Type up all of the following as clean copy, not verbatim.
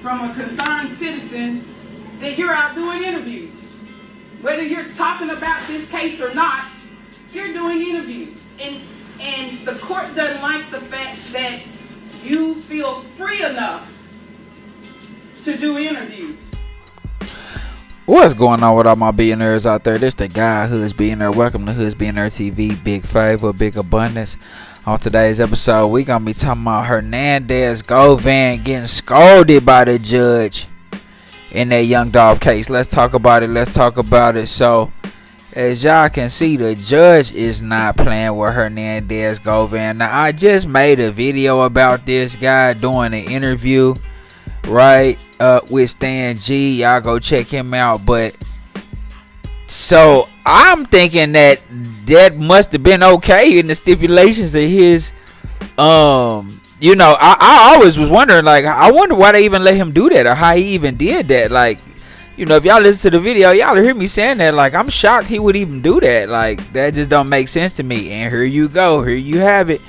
From a concerned citizen that you're out doing interviews. Whether you're talking about this case or not, you're doing interviews. And the court doesn't like the fact that you feel free enough to do interviews. What's going on with all my billionaires out there? This the guy Hood's Billionaire. Welcome to Hood's Billionaire TV. Big favor, big abundance. On today's episode, we gonna be talking about Hernandez Govan getting scolded by the judge in that Young Dolph case. Let's talk about it. So, as y'all can see, the judge is not playing with Hernandez Govan. Now, I just made a video about this guy doing an interview, right, with Stan G. Y'all go check him out. But so I'm thinking that must have been okay in the stipulations of his I always was wondering, like, I wonder why they even let him do that or how he even did that. Like, if y'all listen to the video, y'all hear me saying that. Like, I'm shocked he would even do that. Like, that just don't make sense to me. And here you go, here you have it.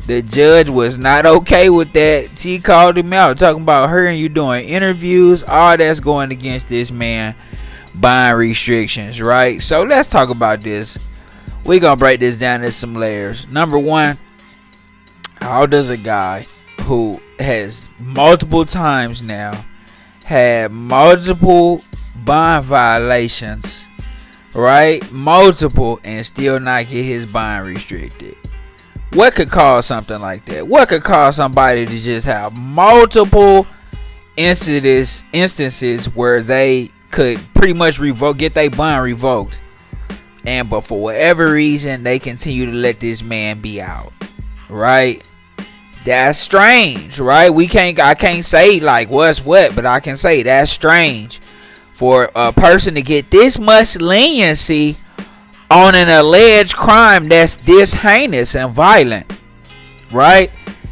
The judge was not okay with that. She called him out, talking about her and you doing interviews. All that's going against this man buying restrictions, right? So let's talk about this. We're gonna break this down into some layers. Number one, how does a guy who has multiple times now had multiple bond violations, right, multiple, and still not get his bond restricted? What could cause something like that? What could cause somebody to just have multiple instances where they could pretty much get their bond revoked, but for whatever reason they continue to let this man be out, right? That's strange, right? I can't say like what's what, but I can say that's strange for a person to get this much leniency on an alleged crime that's this heinous and violent, right?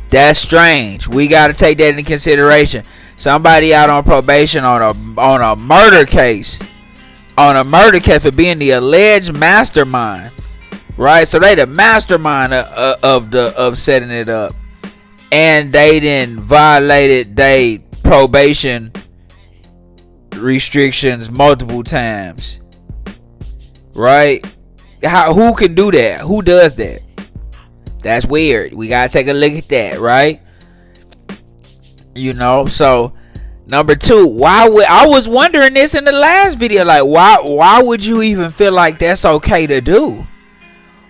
That's strange. We got to take that into consideration. Somebody out on probation on a murder case, for being the alleged mastermind, right? So they the mastermind of setting it up, and they then violated they probation restrictions multiple times, right? Who can do that? Who does that? That's weird. We gotta take a look at that, right? So number two, I was wondering this in the last video, like why would you even feel like that's okay to do?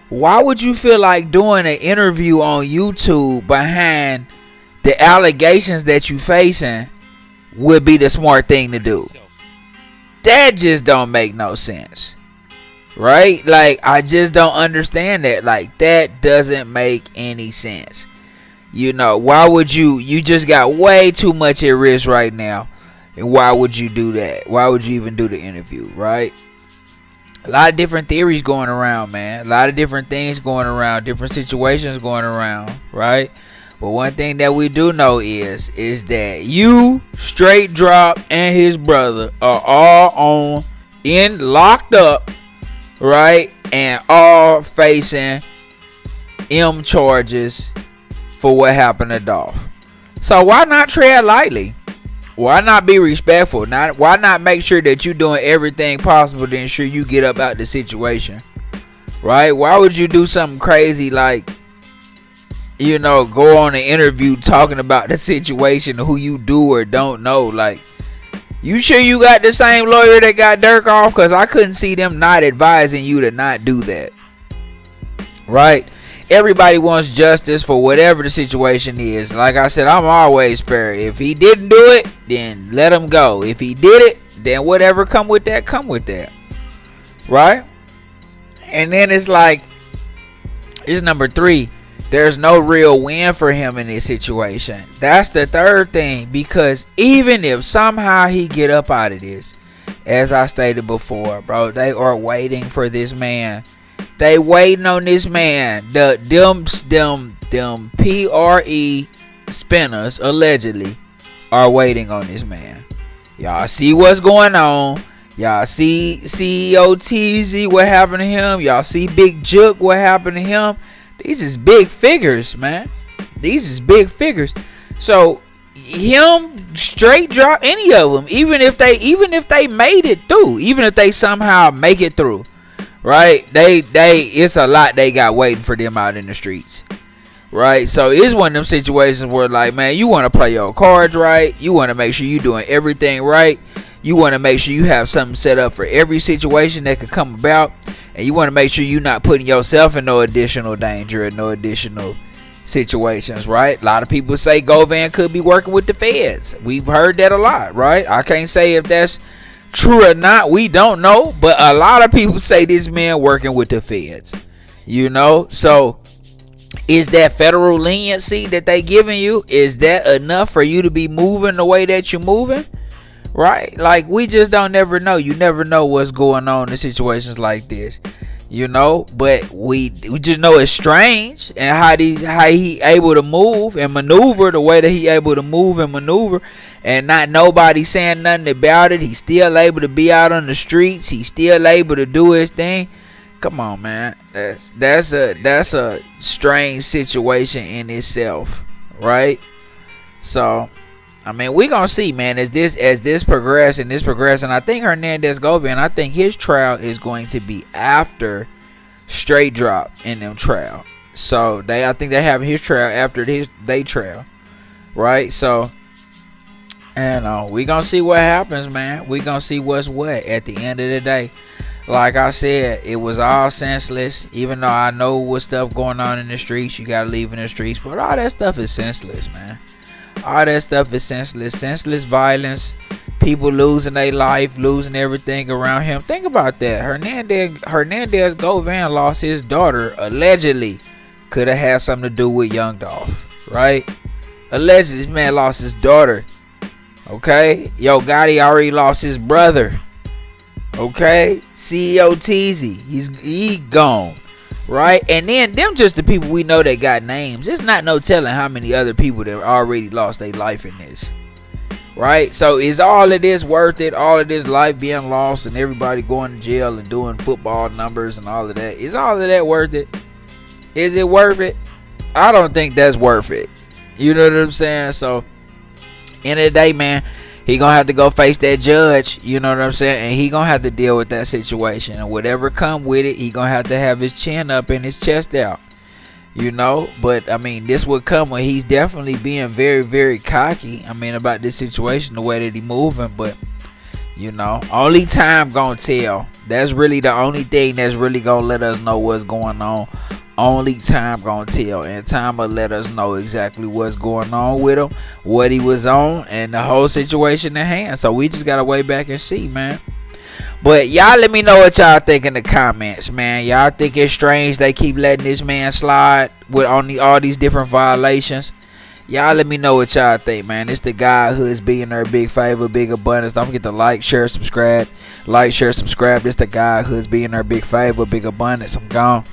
Why would you feel like doing an interview on YouTube behind the allegations that you facing would be the smart thing to do? That just don't make no sense, right? Like, I just don't understand that. Like, that doesn't make any sense. Why would you just got way too much at risk right now, and why would you do that? Why would you even do the interview, right? A lot of different theories going around, man. A lot of different things going around, different situations going around, right? But one thing that we do know is that you, Straight Drop, and his brother are all locked up, right? And all facing M charges for what happened to Dolph. So why not tread lightly? Why not be respectful? Why not make sure that you're doing everything possible to ensure you get up out the situation, right? Why would you do something crazy like, go on an interview talking about the situation, who you do or don't know? Like, you sure you got the same lawyer that got Dirk off? Because I couldn't see them not advising you to not do that, right? Everybody wants justice for whatever the situation is. Like I said, I'm always fair. If he didn't do it, then let him go. If he did it, then whatever come with that, right? And then it's like, it's number three. There's no real win for him in this situation. That's the third thing. Because even if somehow he get up out of this, as I stated before, bro, they are waiting for this man. They waiting on this man. Them PRE spinners allegedly are waiting on this man. Y'all see what's going on. Y'all see CEO TZ, what happened to him. Y'all see Big Jook, what happened to him. These is big figures, man. These is big figures. So him straight drop any of them, even if they made it through, even if they somehow make it through, right? They it's a lot they got waiting for them out in the streets. Right, so it's one of them situations where, like, man, you want to play your cards right. You want to make sure you're doing everything right. You want to make sure you have something set up for every situation that could come about, and you want to make sure you're not putting yourself in no additional danger and no additional situations. Right? A lot of people say Govan could be working with the feds. We've heard that a lot, right? I can't say if that's true or not. We don't know, but a lot of people say this man working with the feds. You know, so. Is that federal leniency that they giving you? Is that enough for you to be moving the way that you're moving? Right? Like, we just don't never know. You never know what's going on in situations like this. You know, but we just know it's strange, and how he able to move and maneuver the way that he able to move and maneuver, and not nobody saying nothing about it. He's still able to be out on the streets. He's still able to do his thing. Come on, man. That's a strange situation in itself, right? So, I mean, we gonna see, man, as this progresses, and I think Hernandez Govan, I think his trial is going to be after Straight Drop in them trial. So I think they have his trial after they trial, right? So, and we gonna see what happens, man. We gonna see what's what at the end of the day. Like I said, it was all senseless. Even though I know what stuff going on in the streets, you gotta leave in the streets, but all that stuff is senseless, man. All that stuff is senseless. Senseless violence. People losing their life, losing everything around him. Think about that. Hernandez Govan lost his daughter, allegedly. Could have had something to do with Young Dolph, right? Allegedly, this man lost his daughter. Okay? Yo Gotti already lost his brother. Okay, CEO Teasy, he gone, right? And then them just the people we know that got names. It's not no telling how many other people that already lost their life in this, right? So is all of this worth it? All of this life being lost and everybody going to jail and doing football numbers and all of that, is all of that worth it? Is it worth it? I don't think that's worth it. You know what I'm saying? So end of the day, man, he gonna have to go face that judge, you know what I'm saying? And he gonna have to deal with that situation. And whatever come with it, he gonna have to have his chin up and his chest out. You know? But, I mean, this would come when he's definitely being very, very cocky, I mean, about this situation, the way that he moving. But, you know, only time gonna tell. That's really the only thing that's really gonna let us know what's going on. Only time gonna tell, and time will let us know exactly what's going on with him, what he was on, and the whole situation at hand. So we just gotta wait back and see, man. But y'all let me know what y'all think in the comments, man. Y'all think it's strange they keep letting this man slide with all these different violations? Y'all let me know what y'all think, man. It's the guy who's being her big favor, big abundance. Don't forget to like, share, subscribe. Like, share, subscribe. It's the guy who's being her big favor, big abundance. I'm gone.